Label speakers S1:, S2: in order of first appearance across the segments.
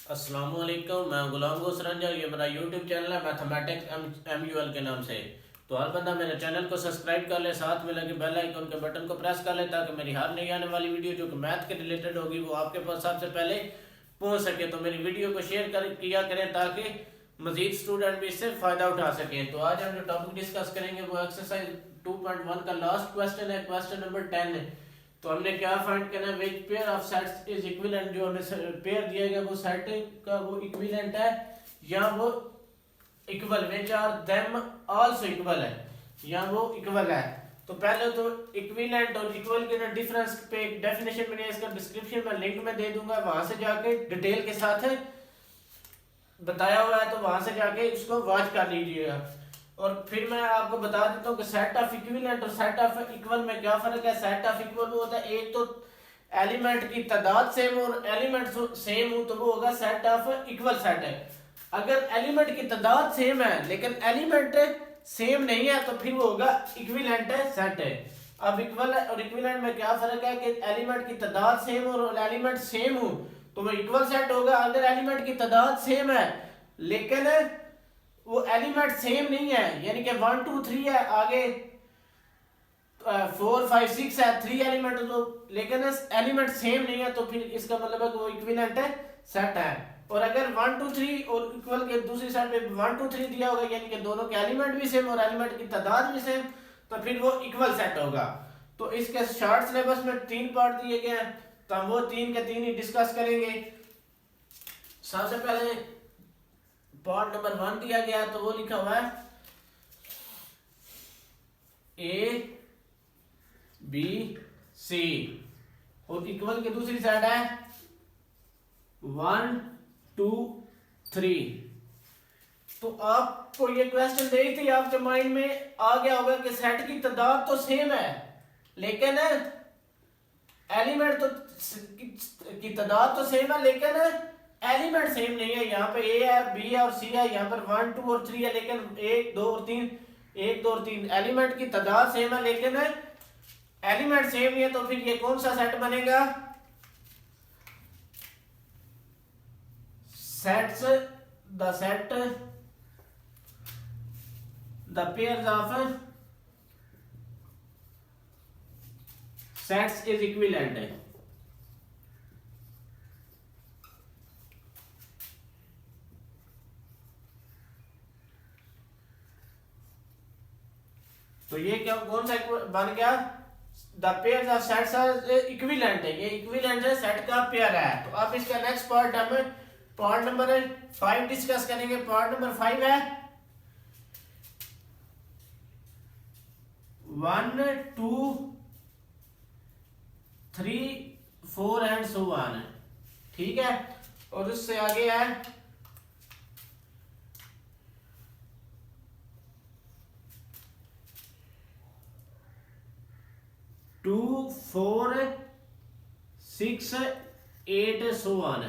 S1: अस्सलाम वालेकुम। मैं गुलाम गोसरंज और ये मेरा यूट्यूब चैनल है मैथमेटिक्स MUL के नाम से। तो हर बंदा मेरे चैनल को सब्सक्राइब कर ले, साथ में लगे बेल आइकन के बटन को प्रेस कर ले ताकि मेरी हर नई आने वाली वीडियो जो कि मैथ के रिलेटेड होगी वो आपके पास सबसे पहले पहुंच सके। तो मेरी वीडियो को शेयर किया करें ताकि मजीद स्टूडेंट भी इससे फ़ायदा उठा सकें। तो आज हम जो टॉपिक डिस्कस करेंगे वो एक्सरसाइज 2.1 का लास्ट क्वेश्चन है, क्वेश्चन नंबर 10 है। तो हमने क्या फाइंड करना है, which pair of sets is equivalent. जो हमें पेयर दिया गया वो सेट का वो इक्विवेलेंट है या वो equal, which are them also equal है या वो इक्वल है। तो पहले तो इक्विवेलेंट और इक्वल के डिफरेंस पे एक डेफिनेशन मैंने इसका डिस्क्रिप्शन में लिंक में दे दूंगा, वहां से जाके डिटेल के साथ बताया हुआ है, तो वहां से जाके इसको वॉच कर लीजिएगा। और फिर मैं आपको बता देता हूँ कि सेट ऑफ इक्विवेलेंट और सेट ऑफ इक्वल में क्या फर्क है। सेट ऑफ इक्वल वो होता है एक तो एलिमेंट की तादाद सेम और एलिमेंट सेम हो तो वो होगा सेट ऑफ इक्वल सेट है। अगर एलिमेंट की तादाद सेम है लेकिन एलिमेंट सेम नहीं है तो फिर वो होगा इक्विवेलेंट सेट है। अब इक्वल और इक्विवेलेंट में क्या फर्क है कि एलिमेंट की तादाद सेम और एलिमेंट सेम हो तो वो इक्वल सेट होगा। अगर एलिमेंट की तादाद सेम है लेकिन वो एलिमेंट सेम नहीं है, यानी कि 1 2 3 है, आगे 4 5 6 है, 3 एलिमेंट, तो लेकिन एलिमेंट सेम नहीं है तो फिर इसका मतलब है कि वो इक्विवेलेंट सेट है। और अगर 1 2 3 और इक्वल के दूसरी साइड पे 1 2 3 दिया होगा यानी कि दोनों के एलिमेंट भी सेम और एलिमेंट की तादाद भी सेम तो फिर वो इक्वल सेट होगा। तो इसके शॉर्ट सिलेबस में 3 पार्ट दिए गए हैं तो हम वो 3 के 3 ही डिस्कस करेंगे। सबसे पहले पार्ट नंबर 1 दिया गया तो वो लिखा हुआ है ABC और इक्वल की दूसरी साइड है 1 2 3। तो आपको ये क्वेश्चन देखते ही आपके माइंड में आ गया होगा कि सेट की तादाद तो सेम है लेकिन एलिमेंट तो की तादाद तो सेम है लेकिन एलिमेंट सेम नहीं है। यहाँ पे ए है, बी है और सी है, यहाँ पर 1 2 और 3 है लेकिन 1 2 और 3 एलिमेंट की तादाद सेम है लेकिन एलिमेंट सेम नहीं है तो फिर ये कौन सा सेट बनेगा। Sets the set the pairs of sets is equivalent है। तो ये क्या कौन सा बन गया, the pairs of sets are equivalent है, ये इक्विवेलेंट है, सेट का पेयर है। तो अब इसका नेक्स्ट पार्ट हम पार्ट नंबर 5 डिस्कस करेंगे। पार्ट नंबर 5 है 1 2 3 4 एंड सो ऑन, ठीक है। और उससे आगे है 2 4 6 8 सो ऑन।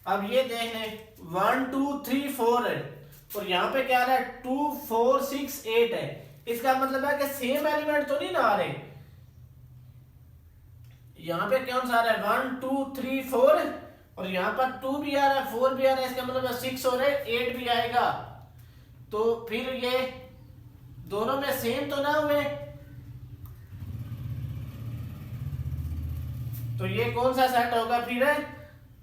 S1: अब ये देख लें 1 2 3 4 है और यहाँ पे क्या आ रहा है 2 4 6 8 है। इसका मतलब है कि सेम एलिमेंट तो नहीं ना आ रहे। यहाँ पे कौन सा आ रहा है 1 2 3 4 और यहाँ पर 2 भी आ रहा है 4 भी आ रहा है, इसका मतलब है 6 और 8 भी आएगा। तो फिर ये दोनों में सेम तो ना हुए तो ये कौन सा सेट होगा, फिर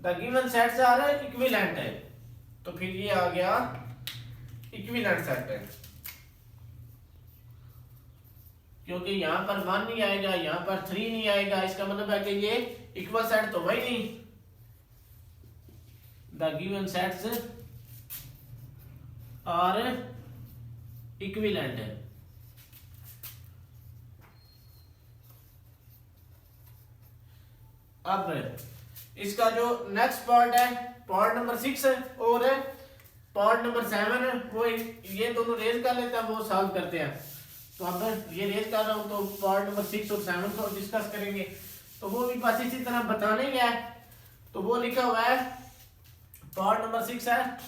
S1: the given sets are equivalent है। तो फिर ये आ गया इक्विवेलेंट सेट है क्योंकि यहां पर 1 नहीं आएगा, यहां पर 3 नहीं आएगा, इसका मतलब है कि ये इक्वल सेट तो वही नहीं। The given sets are equivalent है। अब इसका जो नेक्स्ट पार्ट है पार्ट नंबर 6 है और पार्ट नंबर 7 है, वो ये दोनों रेज कर लेते हैं, वो सॉल्व करते हैं। तो अब ये रेज कर रहा हूं तो पार्ट नंबर 6 और 7 को डिस्कस करेंगे। तो वो भी बस इसी तरह बताने गया है। तो वो लिखा हुआ है पार्ट नंबर 6 है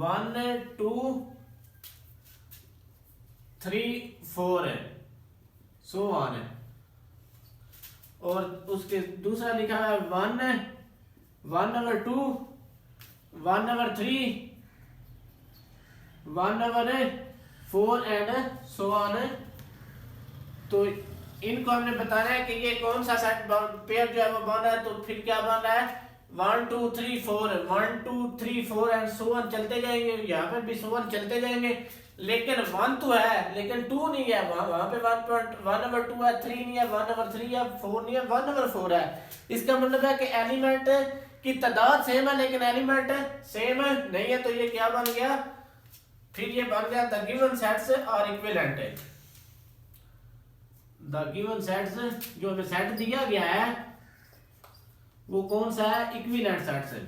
S1: 1 2 3 4 है। सो ऑन है। और उसके दूसरा लिखा है 1 1 2 1 3 1 4 एंड सो ऑन। तो इनको हमने बताना है कि ये कौन सा सेट पेयर जो है वो बन रहा है। तो फिर क्या बन रहा है 1 2 3 4 1 2 3 4 एंड सो ऑन चलते जाएंगे। यहाँ पे भी सो ऑन चलते जाएंगे, लेकिन 1 तो है लेकिन 2 नहीं है। वहां पे 1 नंबर 2 है, 3 नहीं है, 1 नंबर 3 है, 4 नहीं है, 1 नंबर 4 है। इसका मतलब है कि एलिमेंट की तादाद सेम है लेकिन एलिमेंट सेम नहीं है। तो ये क्या बन गया, फिर ये बन गया the given sets are equivalent. The given sets जो हमें सेट दिया गया है वो कौन सा है, इक्विवेलेंट सेट्स है।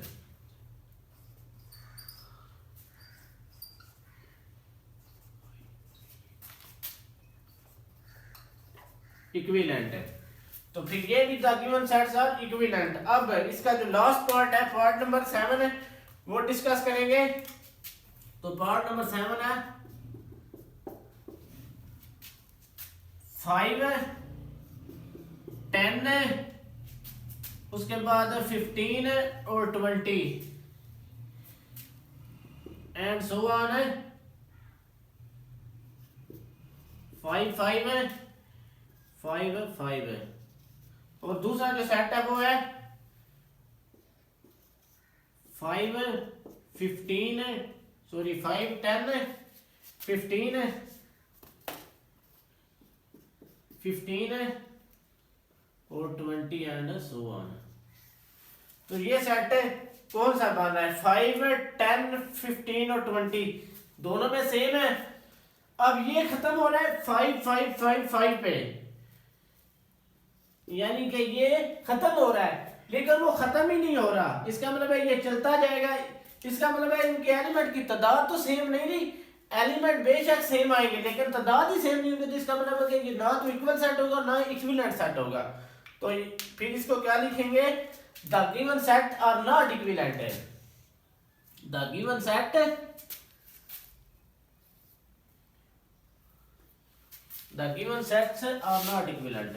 S1: इक्विवेलेंट है। तो फिर ये भी the given sets are equivalent. अब इसका जो लास्ट पार्ट है, पार्ट नंबर 7 है, वो डिस्कस करेंगे। तो पार्ट नंबर 7 है 5 10 उसके बाद 15 और 20 एंड सो ऑन। 5 5 5 5 और दूसरा जो सेट है वो है 5 15 सॉरी 5 10 15 15 और 20 एंड सो ऑन। तो ये सेट कौन सा बन रहा है, 5 10 15 और 20 दोनों में सेम है। अब ये खत्म हो रहा है 5 5 5 5 पे, यानी कि ये खत्म हो रहा है लेकिन वो खत्म ही नहीं हो रहा। इसका मतलब है ये चलता जाएगा। इसका मतलब है इनके एलिमेंट की तादाद तो सेम नहीं रही, एलिमेंट बेशक सेम आएंगे लेकिन तादाद ही सेम नहीं होगी। तो इसका मतलब है कि ये ना तो इक्वल सेट होगा ना इक्विवेलेंट सेट होगा। तो फिर इसको क्या लिखेंगे, the given set are not equivalent. The given set sets are not equivalent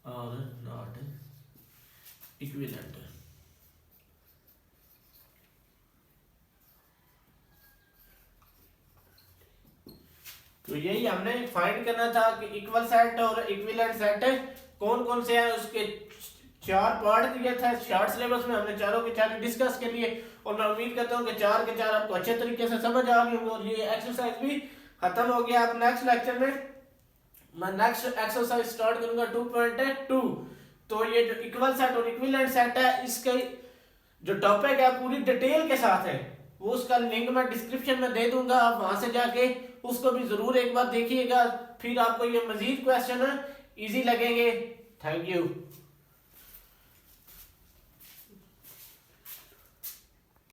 S1: are not equivalent। तो यही हमने फाइंड करना था कि इक्वल सेट और इक्विवेलेंट सेट कौन कौन से हैं। उसके 4 पार्ट दिया था शॉर्ट सिलेबस में, हमने चारों के चारों डिस्कस के लिए। और मैं उम्मीद करता हूँ कि 4 के 4 आपको अच्छे तरीके से समझ आ गए होंगे और ये एक्सरसाइज भी खत्म हो गया। अब नेक्स्ट लेक्चर में मैं नेक्स्ट एक्सरसाइज स्टार्ट करूंगा 2.2। तो ये जो इक्वल सेट और इक्विवेलेंट सेट है इसके जो टॉपिक है पूरी डिटेल के साथ है, वो उसका लिंक मैं डिस्क्रिप्शन में दे दूंगा। आप वहां से जाके उसको भी जरूर एक बार देखिएगा, फिर आपको ये मजीद क्वेश्चन इजी लगेंगे। Thank you.